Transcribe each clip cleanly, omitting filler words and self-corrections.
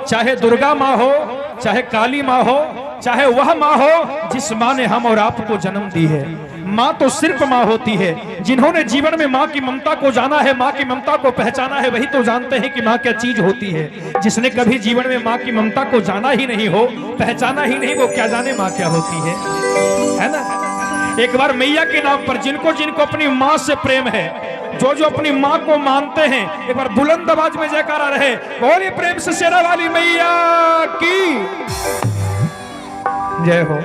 चाहे दुर्गा माँ हो, चाहे काली माँ हो, चाहे वह माँ हो जिस माँ ने हम और आपको जन्म दी है। माँ तो सिर्फ माँ होती है। जिन्होंने जीवन में माँ की ममता को जाना है, माँ की ममता को पहचाना है, वही तो जानते हैं कि माँ क्या चीज होती है। जिसने कभी जीवन में माँ की ममता को जाना ही नहीं हो, पहचाना ही नहीं, वो क्या जाने माँ क्या होती है ना। एक बार मैया के नाम पर जिनको जिनको अपनी माँ से प्रेम है, जो जो अपनी माँ को मानते हैं, एक बार बुलंद आवाज में जयकारा रहे, बोलिए प्रेम से शेरा वाली मैया की जय हो।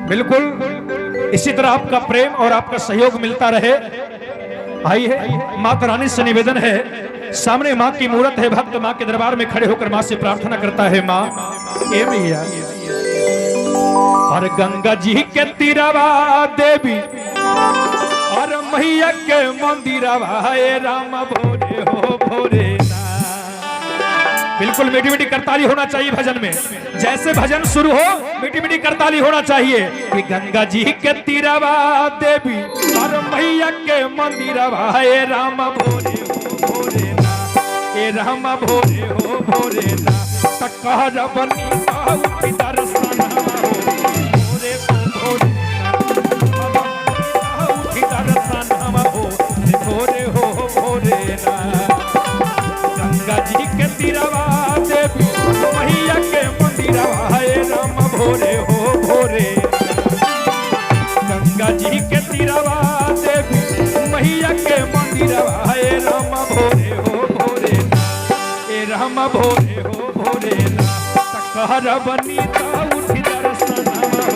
बिल्कुल इसी तरह आपका प्रेम और आपका सहयोग मिलता रहे। आइए, माता रानी से निवेदन है, सामने माँ की मूर्त है, भक्त माँ के दरबार में खड़े होकर माँ से प्रार्थना करता है, माँ ए मैया और गंगा जी के तीरवा देवी और मैया के मंदिरवा हे राम भोरे हो भोरे ना। बिल्कुल मीठी मीठी करताली होना चाहिए भजन में, जैसे भजन शुरू हो मीठी मीठी करताली होना चाहिए कि गंगा जी के तीरवा देवी और मैया के मंदिरवा हे राम भोरे हो भोरे ना, हे राम भोरे हो भोरे ना। तकहर बनी उठी दर्शन हो भोरे हो भोरे ना, उठी दर्शन हो भोरे हो भोरे ना। गंगा जी के तीरवा देवी मैया के मंदिरवा हे राम भोरे हो भोरे। गंगा जी के तीरवा देवी मैया के मंदिरवा हे राम भोरे हो भोरे ना, हे राम भोरे हो भोरे ना। तकहर बनी उठी दर्शन हो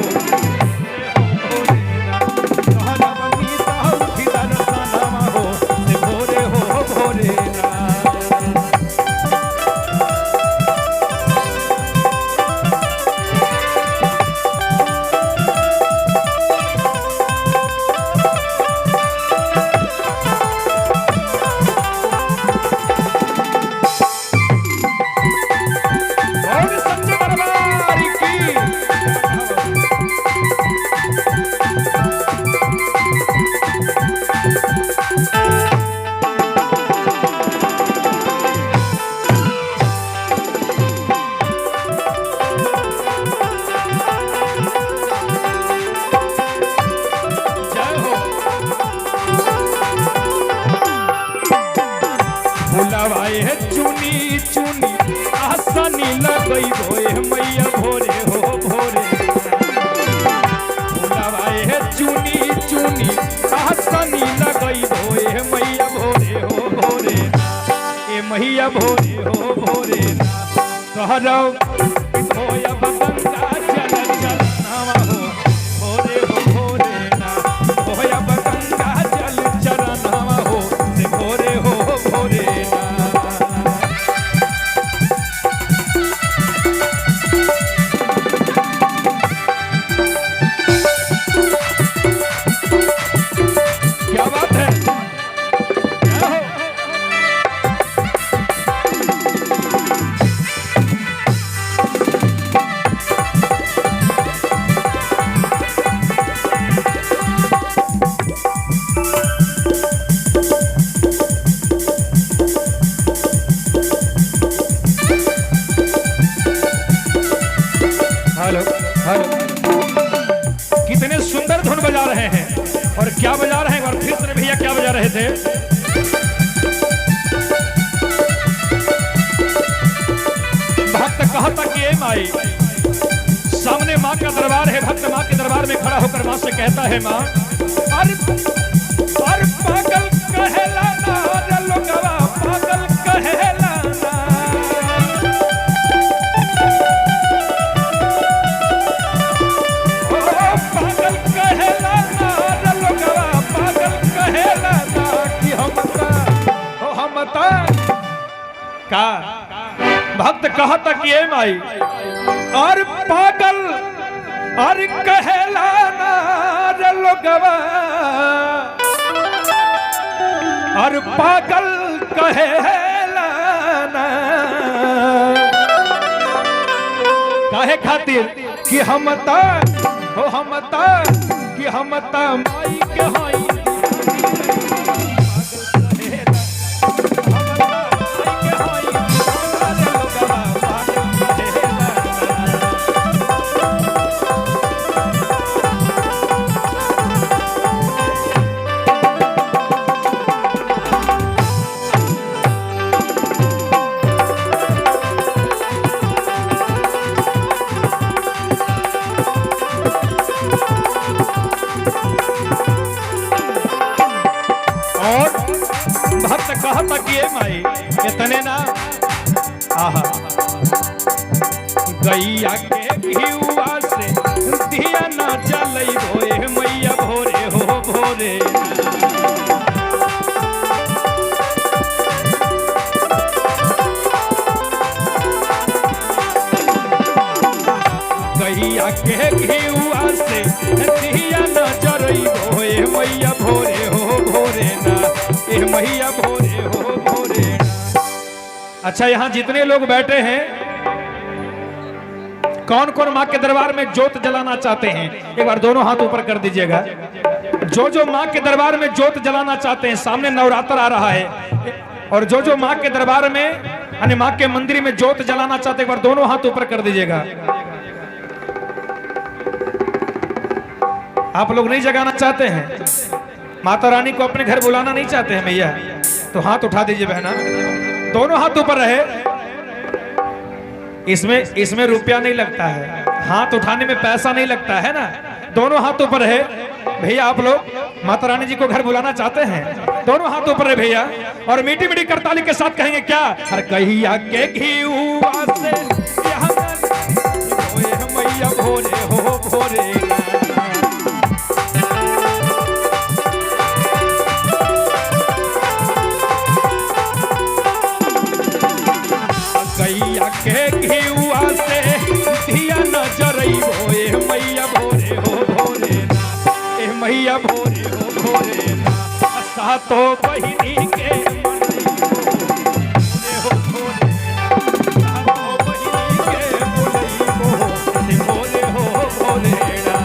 भोरे ना, तकहर बनी उठी दर्शन हो भोरे हो भोरे ना। चुनी चुनी आसनी लगई भोए मैया भोरे हो भोरे। भुलावाए है चुनी चुनी आसनी लगई भोए मैया भोरे हो भोरे ना, ए मैया भोरे हो भोरे ना। कहरौ भोया गंगा जल जल नावा हो भोरे हो भोरे ना, भोया गंगा जल जल नावा हो भोरे हो भोरे ना। हेलो हेलो, कितने सुंदर धुन बजा रहे हैं और क्या बजा रहे हैं, और फिर से भैया क्या बजा रहे थे। भक्त कहता कि ए माई, सामने माँ का दरबार है, भक्त माँ के दरबार में खड़ा होकर माँ से कहता है, माँ अरे पागल कहेला ना रे लोगवा, पागल कहेला ना। पागल कहेला ना रे लोगवा, पागल कहेला ना कि हम का भक्त कहता कि ए माई और पागल और कहेला ना रे लोगवा, और पागल कहेला ना काहे खातिर कि हम ता माई के हई। पागल कहेला गैया के घिउआ से दिया ना जलैबो ए मैया भोरे हो भोरे। गैया के घिउआ से दिया ना जलैबो ए मैया भोरे हो भोरे ना ए मैया भोरे हो भोरे ना। अच्छा, यहाँ जितने लोग बैठे हैं कौन कौन माँ के दरबार में जोत जलाना चाहते हैं? एक बार दोनों हाथ ऊपर कर दीजिएगा। जो जो माँ के दरबार में जोत जलाना चाहते हैं, सामने नवरात्र आ रहा है, और जो जो माँ के दरबार में यानी माँ के मंदिर में जोत जलाना चाहते हैं, एक बार दोनों हाथ ऊपर कर दीजिएगा। आप लोग नहीं जगाना चाहते हैं, माता रानी को अपने घर बुलाना नहीं चाहते हैं भैया, तो हाथ उठा दीजिए बहना, दोनों हाथ ऊपर रहे। इसमें रुपया नहीं लगता है, हाथ उठाने में पैसा नहीं लगता है ना, दोनों हाथ ऊपर रहे। भैया आप लोग माता रानी जी को घर बुलाना चाहते हैं, दोनों हाथ ऊपर रहे भैया, और मीठी मीठी करताली के साथ कहेंगे क्या? हर गैया के घिउआ से मैया भोरे हो भोरे। गैया के घिउआ से दिया न जरैबो ए मैया भोरे हो भोरे ना ए मैया भोरे हो भोरे ना। सातो बहिनी के मनैबो हो भोरे ना, सातो बहिनी के बोलैबो भोरे हो भोरे ना।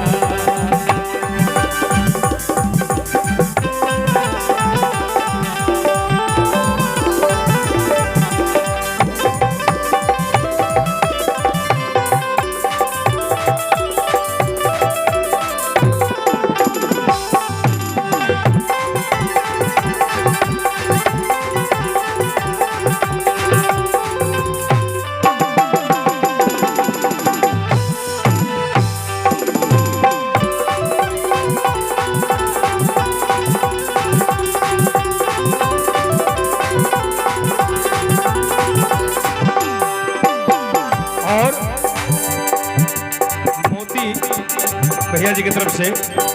भैया जी की तरफ से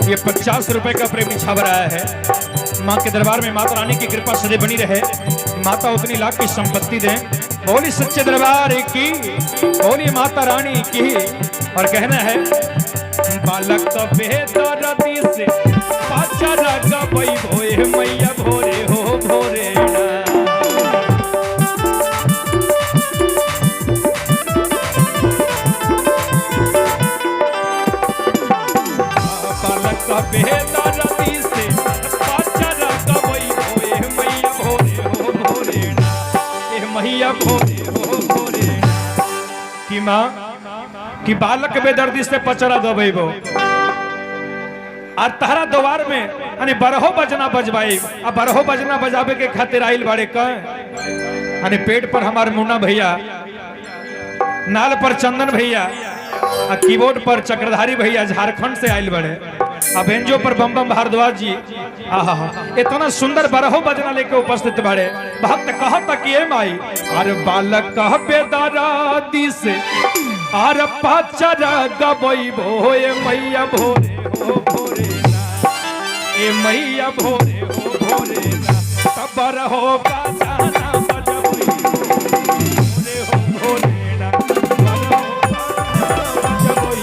ये 50 रुपए का प्रेम छाप रहा है। माँ के दरबार में माता रानी की कृपा सदैव बनी रहे, माता उतनी लाख की संपत्ति दें। बोली सच्चे दरबार की, बोली माता रानी की। और कहना है बालक तो बेदर्दी से पाचरा गबई भोए मैया भोरे हो भोरे ना। बेदर्दी से पाचरा गबई भोए मैया भोरे हो भोरे ना ए मैया भोरे हो भोरे ना। कि माँ कि बालक बेदर्दी से पचरा गबैबो और तहरा द्वार में यानी बरहो बजना बजवाई। अब बरहो बजना बजावे के खातिर आइल बाड़े यानी पेट पर हमार मुन्ना भैया, नाल पर चंदन भैया, कीबोर्ड पर चक्रधारी भैया झारखंड से आइल बड़े, बेंजो पर बम बम भारद्वाज जी। आहा, इतना सुंदर बरहो बजना लेके उपस्थित बड़े। भक्त कहता कि ए माई अरे बालक कह बेदर्दी से अरे पाचरा गबई भोए मैया भोरे हो भोरे ना ए मैया भोरे हो भोरे ना। तब बरहो बजाना बजबई भोरे हो भोरे ना, बरहो बजाना बजबई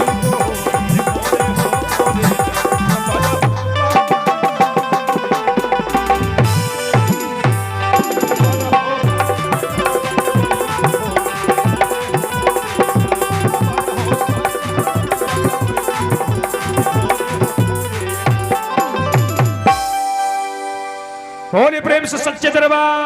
प्रेम से सच्चे दरबार।